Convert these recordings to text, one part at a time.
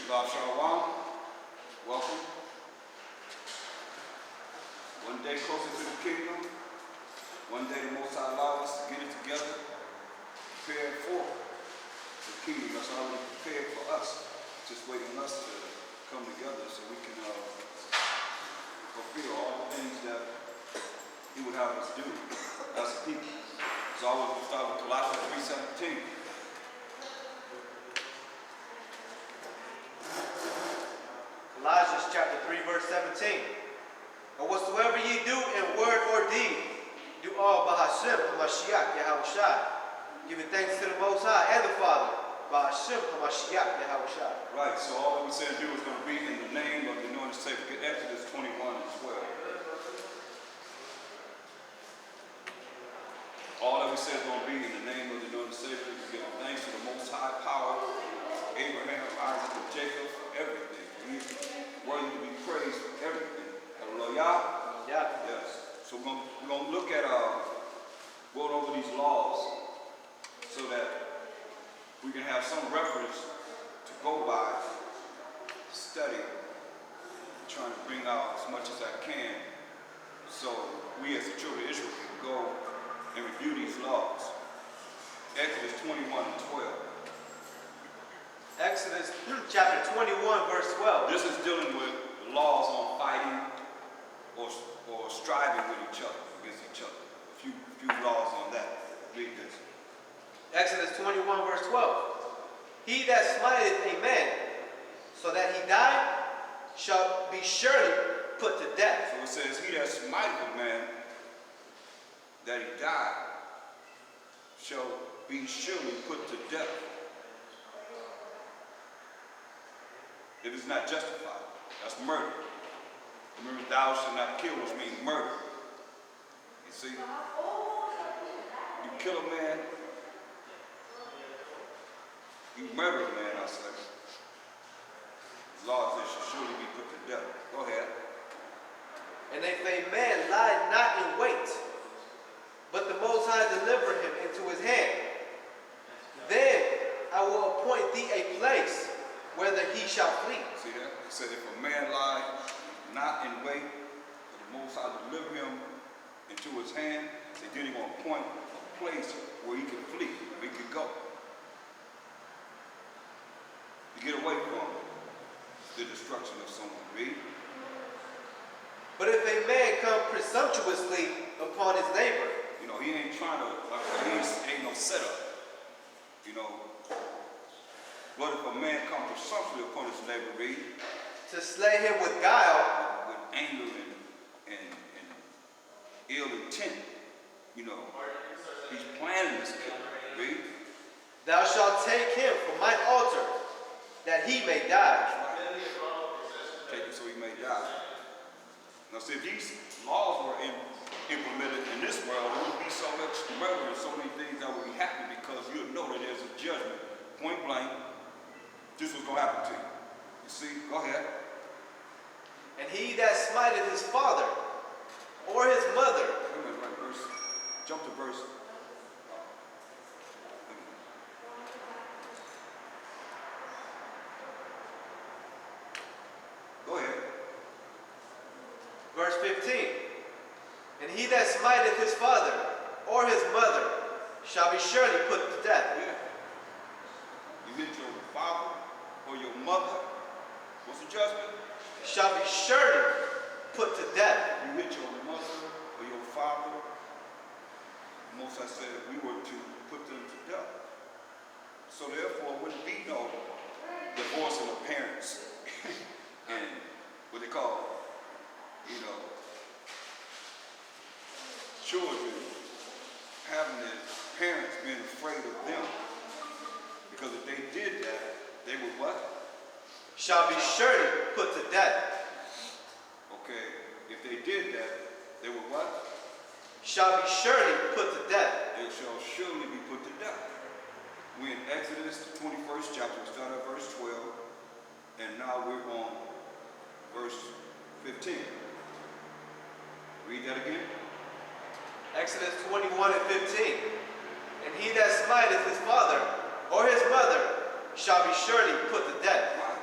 Thaahwam, welcome. One day closer to the kingdom. One day the Most High allow us to get it together, prepared for the kingdom. That's already prepared for us. Just waiting on us to come together so we can fulfill all the things that He would have us do as a people. So I will start with Colossians 3:17. Colossians chapter 3, verse 17. And whatsoever ye do in word or deed, do all by Hashem HaMashiach Yahushua, giving thanks to the Most High and the Father, by Hashem HaMashiach Yahushua. Right, so all that we said to do is going to be in the name of the anointed Savior. Exodus 21 as well. All that we said is going to be in the name of the anointed Savior. Giving thanks to the Most High power, Abraham, Isaac, and Jacob, for everything. He's worthy to be praised for everything. Hallelujah. Yeah. Yes. So we're going to look at going over these laws so that we can have some reference to go by, study, trying to bring out as much as I can so we as the children of Israel can go and review these laws. Exodus 21:12. Exodus chapter 21, verse 12. This is dealing with laws on fighting or striving with each other, against each other. A few laws on that. Read this. Exodus 21, verse 12. He that smiteth a man so that he die shall be surely put to death. So it says, he that smiteth a man that he died shall be surely put to death. It is not justified. That's murder. Remember, thou shalt not kill, which means murder. You see? You kill a man, you murder a man, I say. The law says should surely be put to death. Go ahead. And if a man lie not in wait, but the Most High deliver him into his hand, then I will appoint thee a place whither he shall flee. See that? It said if a man lie not in wait, but the Most High deliver him into his hand, then he will appoint a place where he can flee, where he can go. To get away from the destruction of someone. Read. But if a man come presumptuously upon his neighbor, you know, he ain't trying to, ain't no setup. You know. But if a man come presumptuously upon his neighbor, read. To slay him with guile, with anger and ill intent, you know, he's planning this kill. Read. Thou shalt take him from mine altar, that he may die. Take him so he may die. Now, see, if these laws were implemented in this world, there wouldn't be so much murder and so many things that would be happening because you'll know that there's a judgment, point blank. This was going to happen to you. You see? Go ahead. And he that smiteth his father or his mother. Wait a minute, right, verse. Jump to verse. Go ahead. Verse 15. And he that smiteth his father or his mother shall be surely put to death. Yeah. You hit your father or your mother, what's the judgment? Shall be surely put to death. You hit your mother or your father, Most High said we were to put them to death. So therefore, it wouldn't be no divorcing of parents and what they call, you know, children having their parents being afraid of them. Because if they did that, they would what? Shall be surely put to death. Okay, if they did that, they would what? Shall be surely put to death. They shall surely be put to death. We're in Exodus, the 21st chapter. We start at verse 12, and now we're on verse 15. Read that again. Exodus 21 and 15. And he that smiteth his father or his mother shall be surely put to death. Right.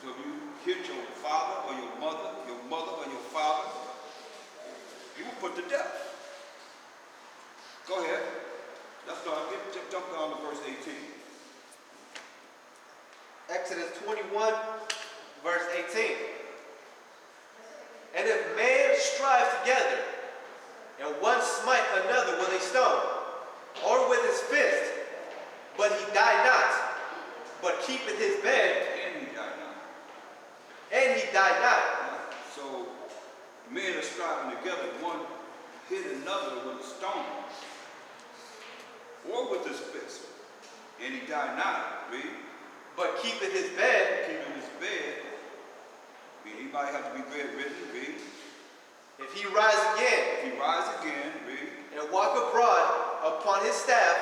So if you hit your father or your mother or your father, you will put to death. Go ahead. Let's start. Jump down to verse 18. Exodus 21, verse 18. And if man strive together, and one smite another with a stone, or with his fist, but he die not, but keepeth his bed, And he died not. and he die not. So men are striving together. One hit another with a stone or with his fist, and he died not. Read. But keepeth his bed, Keeping his bed. I mean, he might have to be bedridden. Read. if he rise again, If he rise again, read. and walk abroad upon his staff,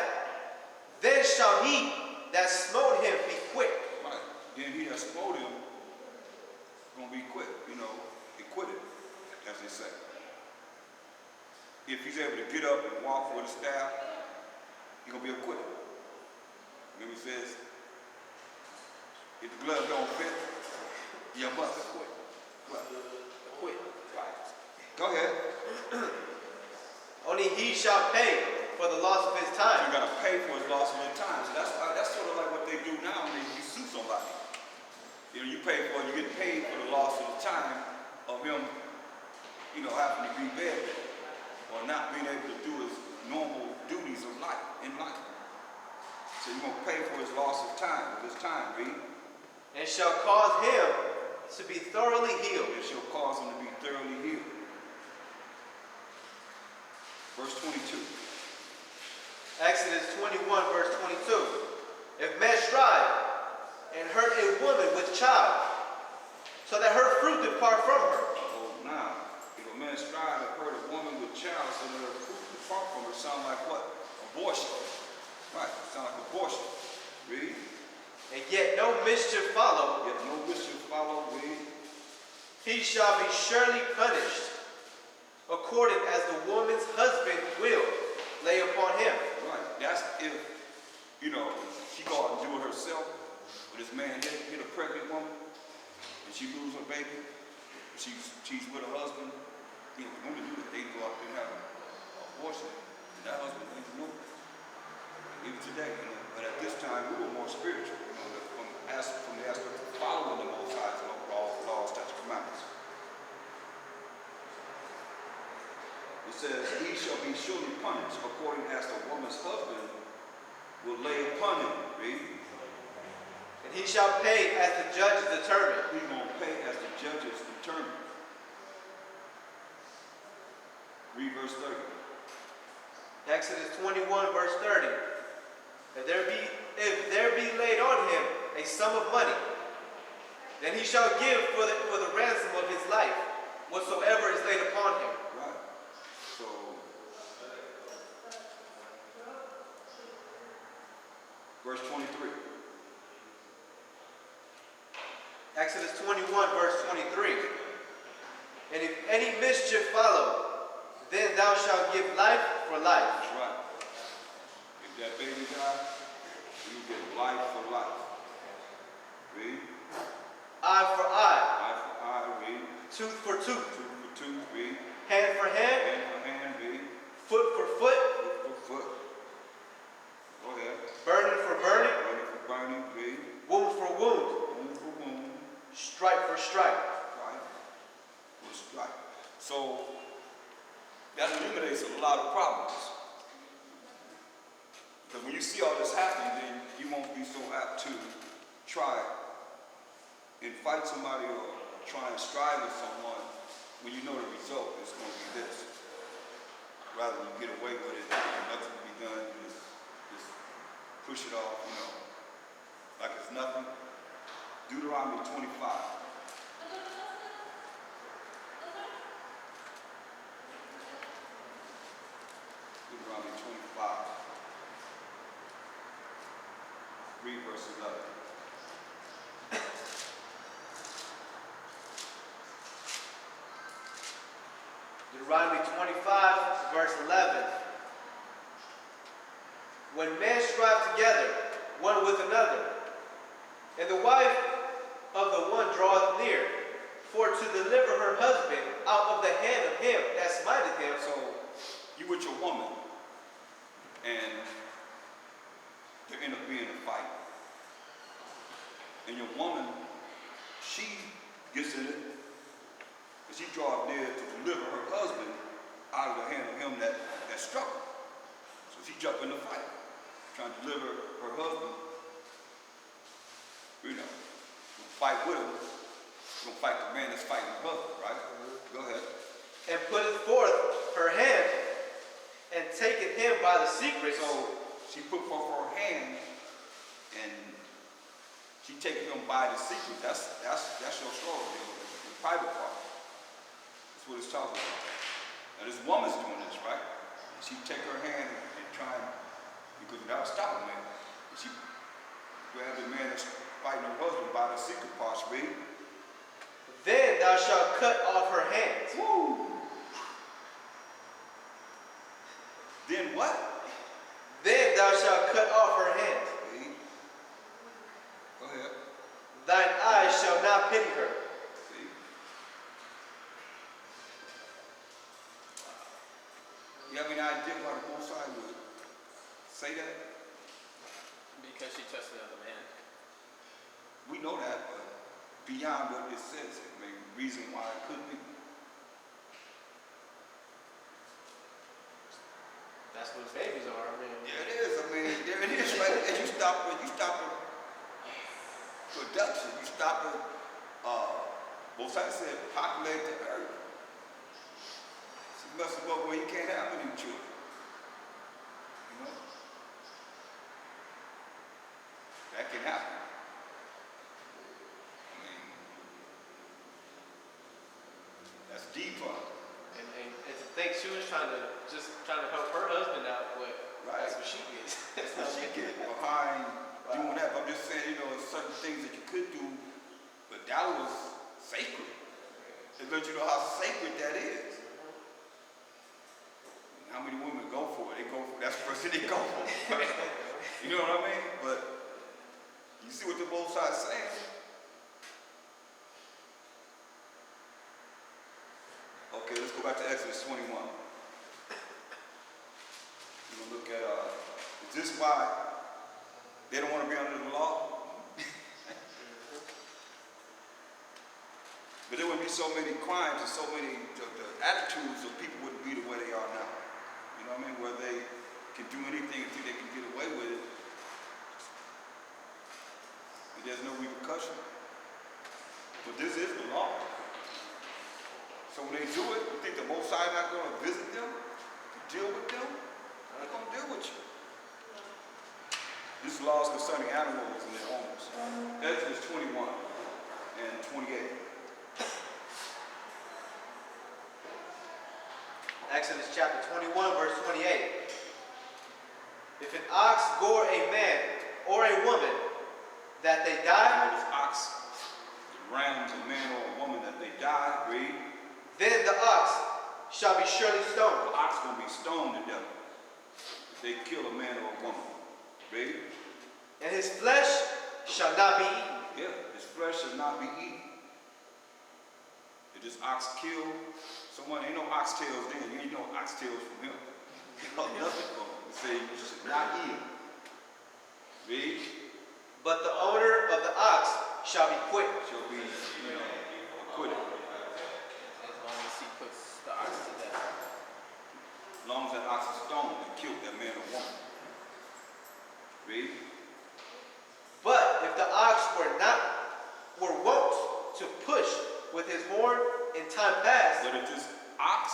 then shall he that smote him be quick. Right. Then he that smote him gonna be quick, acquitted, as they say. If he's able to get up and walk with a staff, he's gonna be acquitted. Remember it says, if the glove don't fit, you must acquit. What? Acquit. Right. Go ahead. Only he shall pay for the loss of his You time. gotta pay for his loss of the time. So that's sort of like what they do now when you sue somebody. You get paid for the loss of the time of him, having to be bedridden or not being able to do his normal duties of life in life. So you're gonna pay for his loss of time, read. And shall cause him to be thoroughly healed. It shall cause him to be thoroughly healed. Verse 22. Exodus 21, verse 22. If man strive and hurt a woman with child, so that her fruit depart from her. Oh, now, if a man strive to hurt a woman with child, so that her fruit depart from her, sound like what? Abortion. Right, sound like abortion. Read. And yet no mischief follow, Yet no mischief follow, read. he shall be surely punished, according as the woman's husband will lay upon him. Right, that's if, she go out and do it herself, but this man hit a pregnant woman, and she lose her baby, she's with her husband. Women do that, they go out and have an abortion, and that husband ain't know it. Even today, but at this time we were more spiritual, from the aspect of following the Most High's laws, statutes, commandments. It says, he shall be surely punished according as the woman's husband will lay upon him. Read. And he shall pay as the judge determined. He's going to pay as the judges determine. Read verse 30. Exodus 21, verse 30. If there be laid on him a sum of money, then he shall give for the ransom of his life whatsoever is laid upon him. Right. So, verse 23. Exodus 21, verse 23. And if any mischief follow, then thou shalt give life for life. That's right. If that baby dies, you get life for life. Read. Eye for eye, Eye for eye, read. tooth for tooth, Tooth for tooth, read. hand for hand, Hand for hand, read. foot for foot, Foot for foot. Go ahead. burning for burning, Burning for burning, read. wound for wound, Wound for wound. stripe for stripe. Right. For strike. So, that eliminates a lot of problems. Because when you see all this happening, then you won't be so apt to try and fight somebody or try and strive with someone when you know the result is going to be this. Rather than get away with it and nothing to be done, just push it off, like it's nothing. Deuteronomy 25. Deuteronomy 25. Read verse 11. Deuteronomy 25, verse 11. when men strive together, one with another, and the wife of the one draweth near, for to deliver her husband out of the hand of him that smiteth him. So you with your woman, and there end up being a fight. And your woman, she gets in it, and she draws near to deliver her husband out of the hand of him that struck her. So she jumped in the fight, trying to deliver her husband. You know, fight with him. You're gonna fight the man that's fighting her husband, right? Go ahead. And putteth forth her hand, and taketh him by the secret. So she put forth her hand, and she takes him by the secret. That's your story, the private part. That's what it's talking about. Now this woman's doing this, right? She take her hand and try, because that'll stop a man. She grabs the man that's fighting her husband by the secret parts, read. Then thou shalt cut off her hands. Woo! Then what? Then thou shalt cut off her hands. Read. Go ahead. Thine eyes shall not pity her. See? You have any idea why the Most High would say that? Because she touched another man. We know that, but beyond what it says, it may be reason why it could be. That's what babies are. I mean, Yeah, it is. I mean, there it is, right? And you stop the production. You stop the, both sides said, populate the earth. She messes up where you can't have any children. You know? That can happen. I mean, that's deep on it. and to think she was trying to help her husband out, but Right. that's what she gets. That's what she get behind doing that. But I'm just saying, there's certain things that you could do, but that was sacred. It lets you know how sacred that is. And how many women go for it? They go for that's the first thing they go for. You know what I mean? But you see what the both sides saying? Okay, let's go back to Exodus 21. We're going to look at, is this why they don't want to be under the law? But there wouldn't be so many crimes and so many, the attitudes of people wouldn't be the way they are now. You know what I mean? Where they can do anything and think they can get away with it. And there's no repercussion. But this is the law. So when they do it, you think the Most High not going to visit them, to deal with them? They're going to deal with you. This law is concerning animals and their owners. Exodus 21 and 28. Exodus chapter 21, verse 28. If an ox gore a man or a woman, that they die, This ox, it rams a man or a woman that they die, read. then the ox shall be surely stoned. The ox is going to be stoned to death if they kill a man or a woman. Read. And his flesh shall not be eaten. Yeah, his flesh shall not be eaten. If this ox kill someone, ain't no oxtails then. You ain't no oxtails from him. Nothing from him. It say you should not eat him. Read. But the owner of the ox shall be quit. Shall be, acquitted. As long as he puts the ox to death. As long as that ox is stoned and killed that man or woman. Read. But if the ox were wont to push with his horn in time past, But if this ox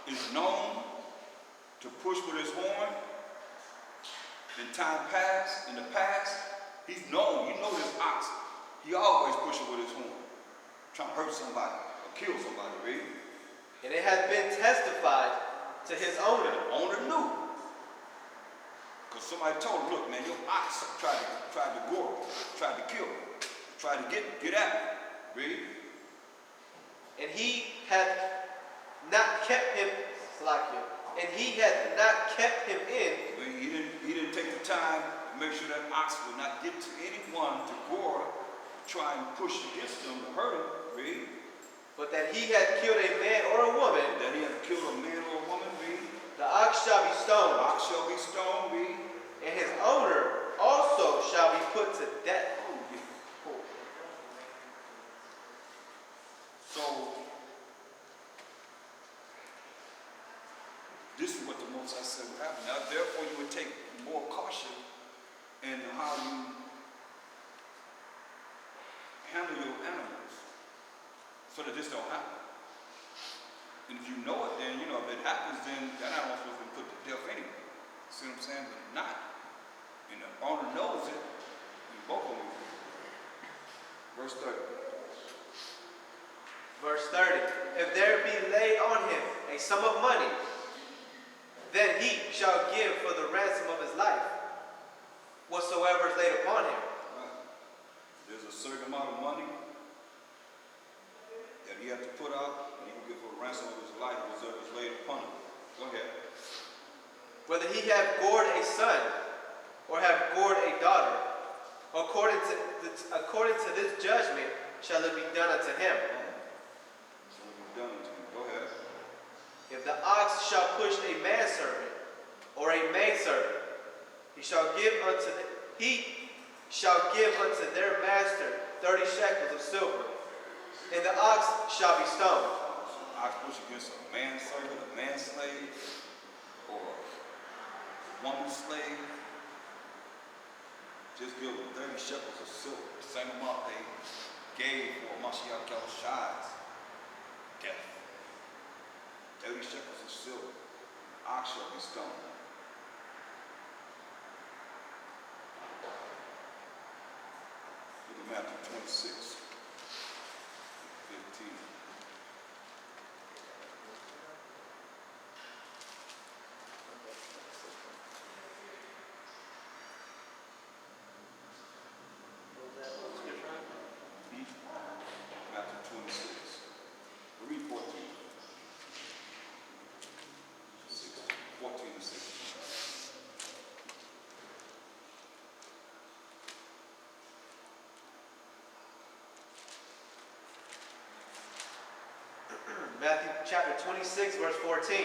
is known to push with his horn in time past, in the past, he's known. You know this ox. He always pushing with his horn, trying to hurt somebody or kill somebody, read. and it hath been testified to his owner, The owner knew. Because somebody told him, look, man, your ox tried to gore him, tried to kill him, tried to get at him. Read. and he hath not kept him, Salakia, and he hath not kept him in, When he didn't take the time to make sure that ox would not get to anyone to gore, try and push against them to hurt him. Read. but that he hath killed a man or a woman, That he hath killed a man or a woman. Read. the ox shall be stoned, Ox shall be stoned. Read. and his owner also shall be put to death. So, this is what the Most High said would happen. Now, therefore, you would take more caution in how you handle your animals so that this don't happen. And if you know it, then, if it happens, then that animal's supposed to be put to death anyway. See what I'm saying? But not. And the owner knows it. And both of them. Verse 30. Verse 30, if there be laid on him a sum of money, then he shall give for the ransom of his life whatsoever is laid upon him. Right. There's a certain amount of money that he has to put out, and he will give for the ransom of his life, whatsoever is laid upon him. Go ahead. Whether he have gored a son or have gored a daughter, according to this judgment shall it be done unto him. So it will be done unto him. Go ahead. If the ox shall push a manservant or a maidservant, he shall give unto their master 30 shekels of silver, and the ox shall be stoned. So ox push against a manservant, a manslave, or a woman slave, just give them 30 shekels of silver, the same amount they gave for Mashiach Yahushai's death. 30 shekels of silver. Ox shall be stoned. Look at Matthew 26, 15. Matthew 26. Read 14. 14 and 16. Matthew chapter 26, verse 14.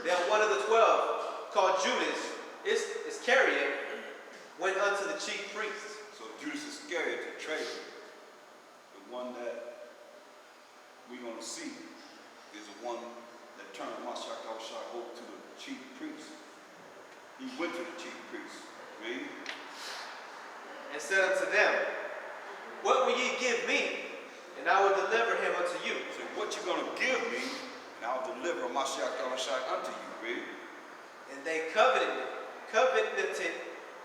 Then one of the 12, called Judas Iscariot, went unto the chief priests. So Judas Iscariot, the traitor, the one that we're going to see, is the one that turned Mashiach Yahushua over to the chief priest. He went to the chief priest. Read. And said unto them, what will ye give me, and I will deliver him unto you? So what you going to give me, and I'll deliver Mashiach Yahushua unto you. Read. And they coveted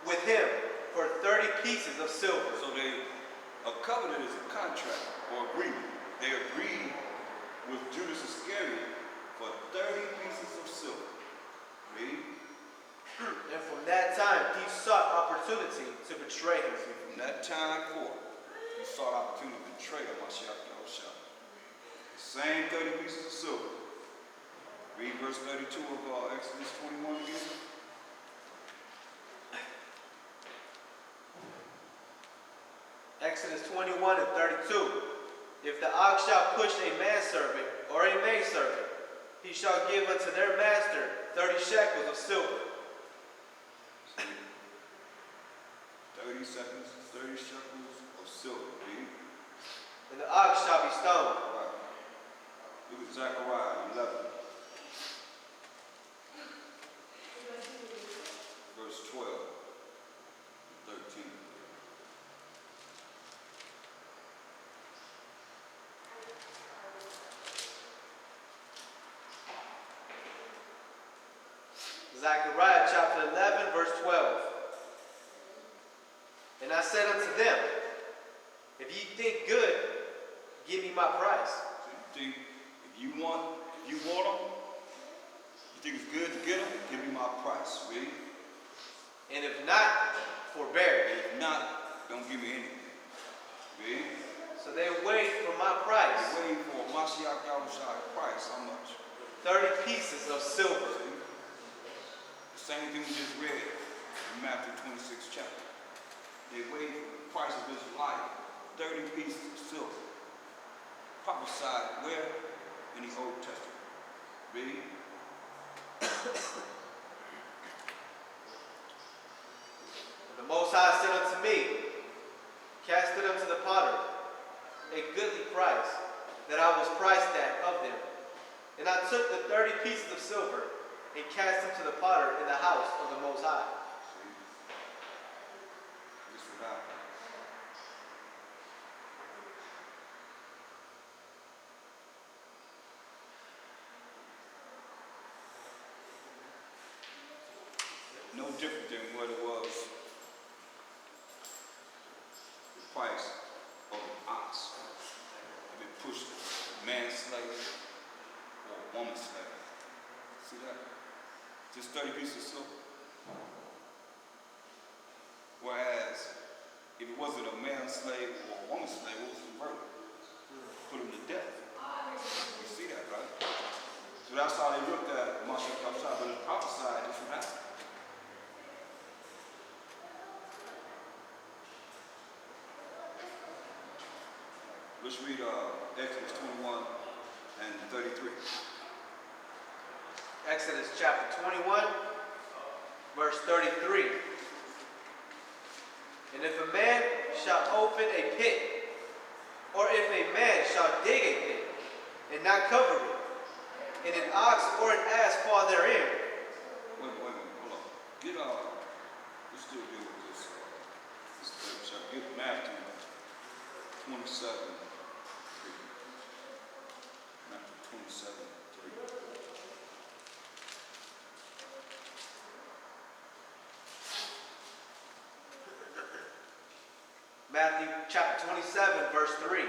with him for 30 pieces of silver. So a covenant is a contract or agreement. They agreed with Judas Iscariot for 30 pieces of silver. Read. And from that time he sought opportunity to betray him. From that time forth, he sought opportunity to betray Mashiach Yahushua. Same 30 pieces of silver. Read verse 32 of Exodus 21 again. Exodus 21 and 32. If the ox shall push a manservant or a maidservant, he shall give unto their master 30 shekels of silver. 30 seconds, 30 shekels of silver. Read. And the ox shall be stoned. Right. Look at Zechariah 11. Verse 12, 13. Zechariah chapter 11, verse 12. And I said unto them, if ye think good, give me my price. So you think if you want them, you think it's good to get them, give me my price. Read. And if not, forbear. If not, don't give me anything. Read. So So they weighed for my They price weighed for Mashiach Yahushua price. How much? 30 pieces of silver. See? The same thing we just read in Matthew 26 chapter. They weighed for the price of his life, 30 pieces of silver. Prophesied where? In the Old Testament. Read. The Most High said unto me, cast it unto the potter, a goodly price, that I was priced at of them. And I took the 30 pieces of silver, and cast them to the potter in the house of the Most High. See? This is what happened. No different than what it was, the price of an ox. If it pushed a man slave or a woman slave. See that? Just 30 pieces of silver. Whereas, if it wasn't a man slave or a woman slave, it was a murder. Put him to death. You see that, right? So that's how they looked at Mashiach Yahushua, but it's prophesied this would happen. Let's read Exodus 21 and 33. Exodus chapter 21, verse 33. And if a man shall open a pit, or if a man shall dig a pit, and not cover it, and an ox or an ass fall therein. Wait a minute, hold on. Get let's still deal with this chapter. Get Matthew 27, 3. Matthew 27, 3. Matthew chapter 27, verse 3.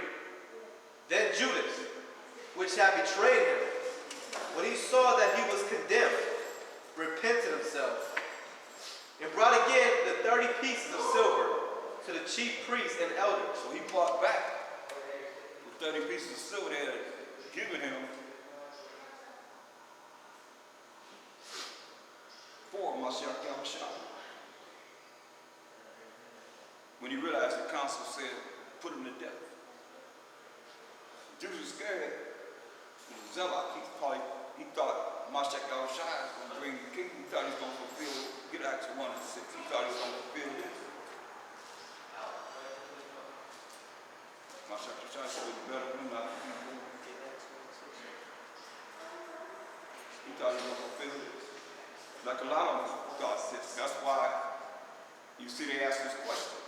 Then Judas, which had betrayed him, when he saw that he was condemned, repented himself, and brought again the 30 pieces of silver to the chief priests and elders. So he bought back the 30 pieces of silver they had given him for Mashiach Yahushua. When he realized the council said, put him to death. Judas was scared. He was zealot. He thought Mashiach Yahushua was going to bring the kingdom. He thought he was going to fulfill, get Acts 1 and 6. He thought he was going to fulfill this. Mashiach Yahushua said, it's better than not the people. He thought he was going to fulfill this. Like a lot of us thought this. That's why you see they ask this question.